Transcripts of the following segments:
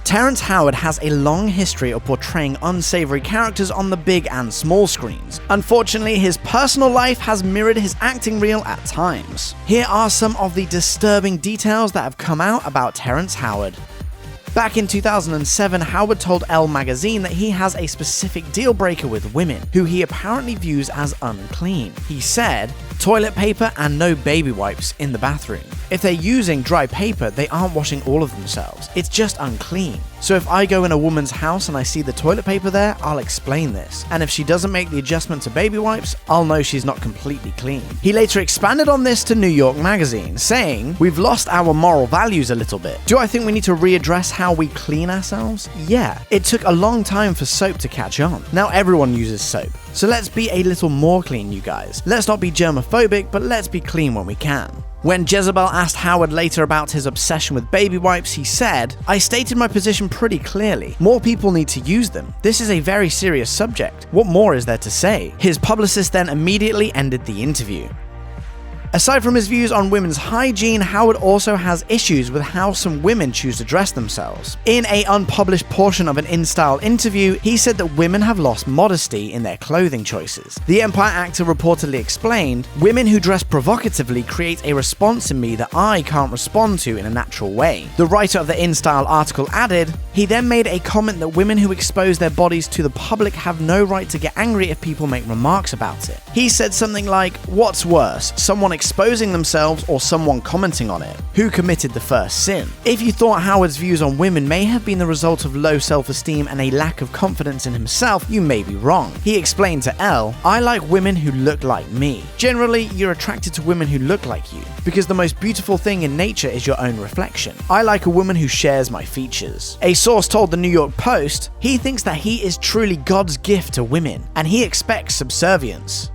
Terrence Howard has a long history of portraying unsavory characters on the big and small screens. Unfortunately, his personal life has mirrored his acting reel at times. Here are some of the disturbing details that have come out about Terrence Howard. Back in 2007, Howard told Elle magazine that he has a specific deal breaker with women, who he apparently views as unclean. He said, "Toilet paper and no baby wipes in the bathroom. If they're using dry paper, they aren't washing all of themselves. It's just unclean. So if I go in a woman's house and I see the toilet paper there, I'll explain this. And if she doesn't make the adjustment to baby wipes, I'll know she's not completely clean." He later expanded on this to New York magazine, saying, "We've lost our moral values a little bit. Do I think we need to readdress how we clean ourselves? Yeah. It took a long time for soap to catch on. Now everyone uses soap. So let's be a little more clean, you guys. Let's not be germophobic, but let's be clean when we can." When Jezebel asked Howard later about his obsession with baby wipes, he said, "I stated my position pretty clearly. More people need to use them. This is a very serious subject. What more is there to say?" His publicist then immediately ended the interview. Aside from his views on women's hygiene, Howard also has issues with how some women choose to dress themselves. In an unpublished portion of an InStyle interview, he said that women have lost modesty in their clothing choices. The Empire actor reportedly explained, "Women who dress provocatively create a response in me that I can't respond to in a natural way." The writer of the InStyle article added, he then made a comment that women who expose their bodies to the public have no right to get angry if people make remarks about it. He said something like, "What's worse, someone exposing themselves or someone commenting on it? Who committed the first sin?" If you thought Howard's views on women may have been the result of low self-esteem and a lack of confidence in himself, you may be wrong. He explained to Elle, "I like women who look like me. Generally, you're attracted to women who look like you, because the most beautiful thing in nature is your own reflection. I like a woman who shares my features." A source told the New York Post, he thinks that he is truly God's gift to women, and he expects subservience.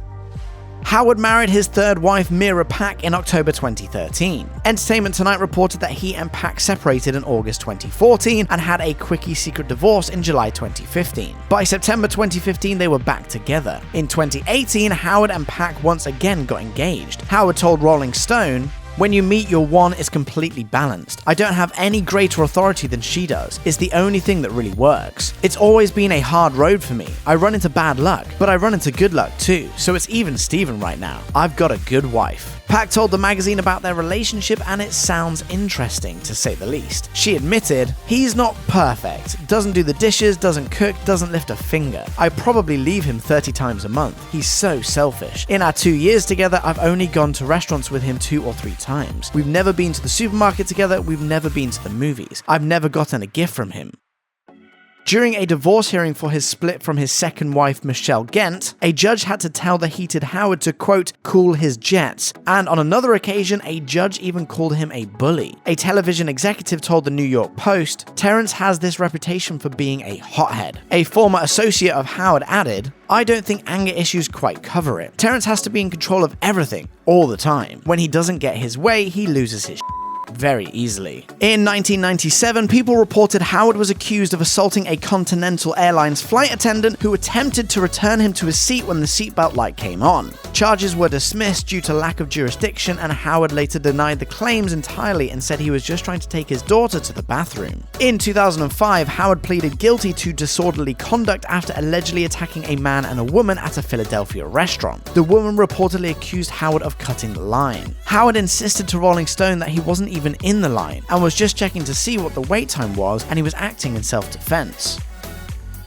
Howard married his third wife Mira in October 2013. Entertainment Tonight reported that he and Pac separated in August 2014 and had a quickie secret divorce in July 2015. By September 2015, they were back together. In 2018, Howard and Pac once again got engaged. Howard told Rolling Stone, "When you meet your one, it's completely balanced. I don't have any greater authority than she does. It's the only thing that really works. It's always been a hard road for me. I run into bad luck, but I run into good luck too, so it's even Steven right now. I've got a good wife." Pac told the magazine about their relationship, and it sounds interesting, to say the least. She admitted, "He's not perfect. Doesn't do the dishes, doesn't cook, doesn't lift a finger. I probably leave him 30 times a month. He's so selfish. In our 2 years together, I've only gone to restaurants with him 2 or 3 times. We've never been to the supermarket together, we've never been to the movies. I've never gotten a gift from him." During a divorce hearing for his split from his second wife Michelle Gent, a judge had to tell the heated Howard to, quote, "cool his jets," and on another occasion, a judge even called him a bully. A television executive told the New York Post, "Terrence has this reputation for being a hothead." A former associate of Howard added, "I don't think anger issues quite cover it. Terrence has to be in control of everything, all the time. When he doesn't get his way, he loses his very easily." In 1997, people reported Howard was accused of assaulting a Continental Airlines flight attendant who attempted to return him to his seat when the seatbelt light came on. Charges were dismissed due to lack of jurisdiction, and Howard later denied the claims entirely and said he was just trying to take his daughter to the bathroom. In 2005, Howard pleaded guilty to disorderly conduct after allegedly attacking a man and a woman at a Philadelphia restaurant. The woman reportedly accused Howard of cutting the line. Howard insisted to Rolling Stone that he wasn't even in the line and was just checking to see what the wait time was, and he was acting in self-defense.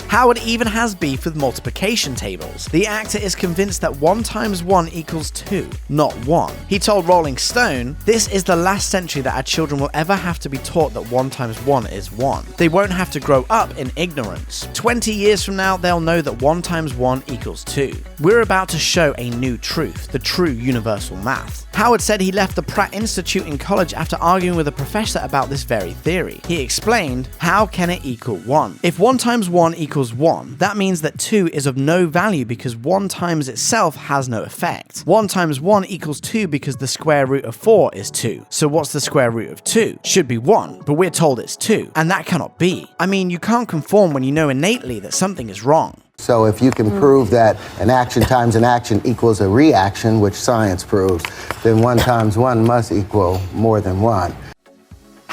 Howard even has beef with multiplication tables. The actor is convinced that 1 times 1 equals 2, not 1. He told Rolling Stone, "This is the last century that our children will ever have to be taught that 1 times 1 is 1. They won't have to grow up in ignorance. 20 years from now, they'll know that 1 times 1 equals 2. We're about to show a new truth, the true universal math." Howard said he left the Pratt Institute in college after arguing with a professor about this very theory. He explained, "How can it equal 1? If 1 times 1 equals 1, that means that 2 is of no value because 1 times itself has no effect. 1 times 1 equals 2 because the square root of 4 is 2. So what's the square root of 2? Should be 1, but we're told it's 2. And that cannot be. I mean, you can't conform when you know innately that something is wrong." So if you can prove that an action times an action equals a reaction, which science proves, then 1 times 1 must equal more than 1.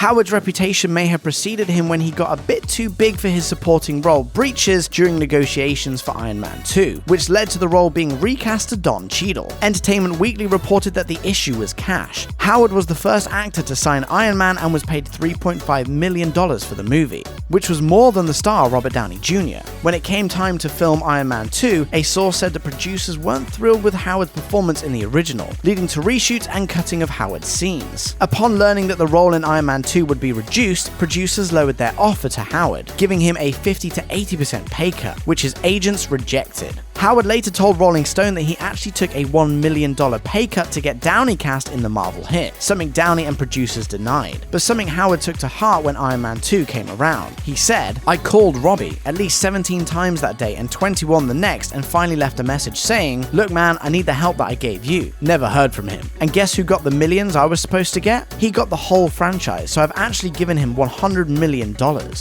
Howard's reputation may have preceded him when he got a bit too big for his supporting role Breaches during negotiations for Iron Man 2, which led to the role being recast to Don Cheadle. Entertainment Weekly reported that the issue was cash. Howard was the first actor to sign Iron Man and was paid $3.5 million for the movie, which was more than the star Robert Downey Jr. When it came time to film Iron Man 2, a source said the producers weren't thrilled with Howard's performance in the original, leading to reshoots and cutting of Howard's scenes. Upon learning that the role in Iron Man 2 would be reduced, producers lowered their offer to Howard, giving him a 50 to 80% pay cut, which his agents rejected. Howard later told Rolling Stone that he actually took a $1 million pay cut to get Downey cast in the Marvel hit, something Downey and producers denied, but something Howard took to heart when Iron Man 2 came around. He said, "I called Robbie at least 17 times that day and 21 the next, and finally left a message saying, 'Look man, I need the help that I gave you.' Never heard from him. And guess who got the millions I was supposed to get? He got the whole franchise, so I've actually given him $100 million,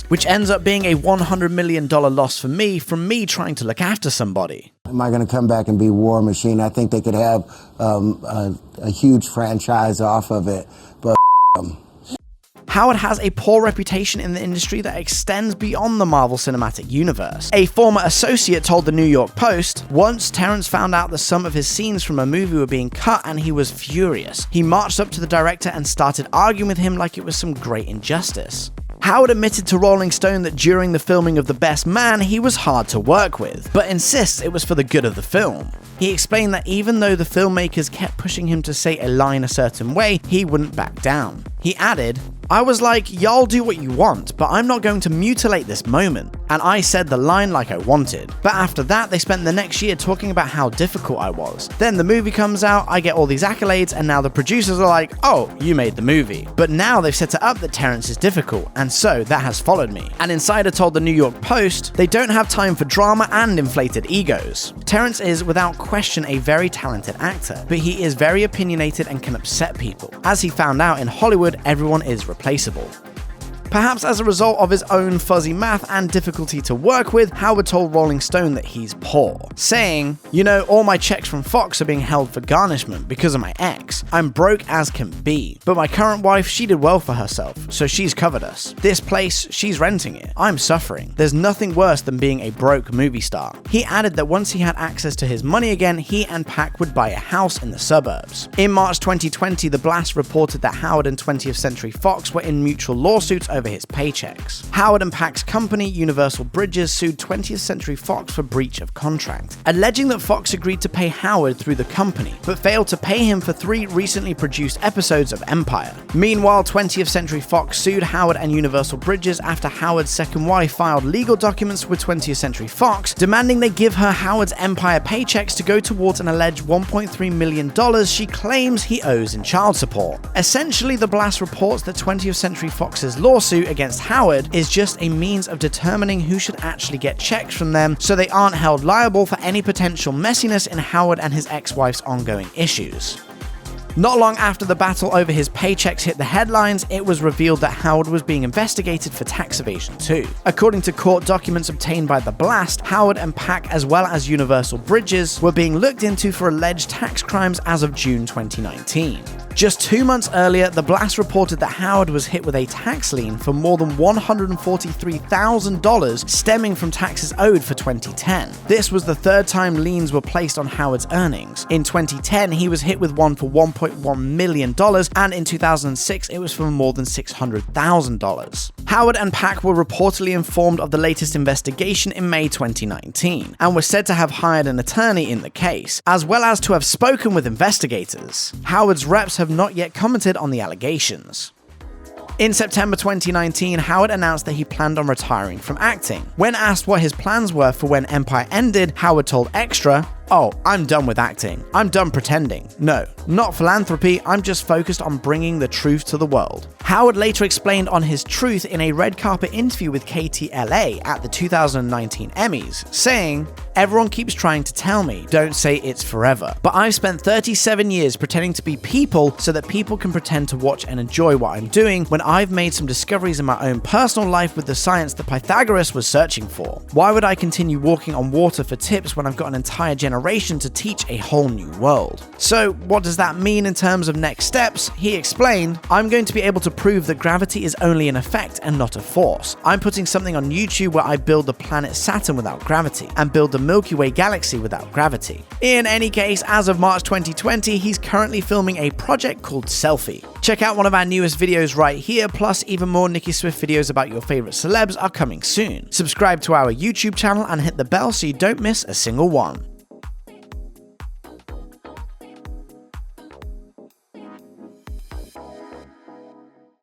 which ends up being a $100 million loss for me from me trying to look after somebody." Am I going to come back and be War Machine? I think they could have a huge franchise off of it, but Howard has a poor reputation in the industry that extends beyond the Marvel Cinematic Universe. A former associate told the New York Post, "Once Terrence found out that some of his scenes from a movie were being cut and he was furious. He marched up to the director and started arguing with him like it was some great injustice." Howard admitted to Rolling Stone that during the filming of The Best Man, he was hard to work with, but insists it was for the good of the film. He explained that even though the filmmakers kept pushing him to say a line a certain way, he wouldn't back down. He added, "I was like, y'all do what you want, but I'm not going to mutilate this moment. And I said the line like I wanted. But after that, they spent the next year talking about how difficult I was. Then the movie comes out, I get all these accolades, and now the producers are like, oh, you made the movie. But now they've set it up that Terrence is difficult, and so that has followed me." An insider told the New York Post, "They don't have time for drama and inflated egos. Terrence is, without question, a very talented actor, but he is very opinionated and can upset people. As he found out in Hollywood, everyone is replaceable." Perhaps as a result of his own fuzzy math and difficulty to work with, Howard told Rolling Stone that he's poor, saying, "You know, all my checks from Fox are being held for garnishment because of my ex. I'm broke as can be. But my current wife, she did well for herself, so she's covered us. This place, she's renting it. I'm suffering. There's nothing worse than being a broke movie star." He added that once he had access to his money again, he and Pac would buy a house in the suburbs. In March 2020, The Blast reported that Howard and 20th Century Fox were in mutual lawsuits over his paychecks. Howard and Pac's company, Universal Bridges, sued 20th Century Fox for breach of contract, alleging that Fox agreed to pay Howard through the company, but failed to pay him for 3 recently produced episodes of Empire. Meanwhile, 20th Century Fox sued Howard and Universal Bridges after Howard's second wife filed legal documents with 20th Century Fox, demanding they give her Howard's Empire paychecks to go towards an alleged $1.3 million she claims he owes in child support. Essentially, The Blast reports that 20th Century Fox's lawsuit against Howard is just a means of determining who should actually get checks from them so they aren't held liable for any potential messiness in Howard and his ex-wife's ongoing issues. Not long after the battle over his paychecks hit the headlines, it was revealed that Howard was being investigated for tax evasion too. According to court documents obtained by The Blast, Howard and Pac, as well as Universal Bridges, were being looked into for alleged tax crimes as of June 2019. Just 2 months earlier, The Blast reported that Howard was hit with a tax lien for more than $143,000 stemming from taxes owed for 2010. This was the third time liens were placed on Howard's earnings. In 2010, he was hit with one for $1.1 million, and in 2006, it was for more than $600,000. Howard and Pac were reportedly informed of the latest investigation in May 2019, and were said to have hired an attorney in the case, as well as to have spoken with investigators. Howard's reps have not yet commented on the allegations. In September 2019, Howard announced that he planned on retiring from acting. When asked what his plans were for when Empire ended, Howard told Extra, "Oh, I'm done with acting. I'm done pretending. No, not philanthropy, I'm just focused on bringing the truth to the world." Howard later explained on his truth in a red carpet interview with KTLA at the 2019 Emmys, saying, "Everyone keeps trying to tell me, don't say it's forever. But I've spent 37 years pretending to be people so that people can pretend to watch and enjoy what I'm doing when I've made some discoveries in my own personal life with the science that Pythagoras was searching for. Why would I continue walking on water for tips when I've got an entire generation to teach a whole new world?" So what does that mean in terms of next steps? He explained, "I'm going to be able to to prove that gravity is only an effect and not a force. I'm putting something on YouTube where I build the planet Saturn without gravity, and build the Milky Way galaxy without gravity. In any case, as of March 2020, he's currently filming a project called Selfie. Check out one of our newest videos right here, plus even more Nicki Swift videos about your favorite celebs are coming soon. Subscribe to our YouTube channel and hit the bell so you don't miss a single one.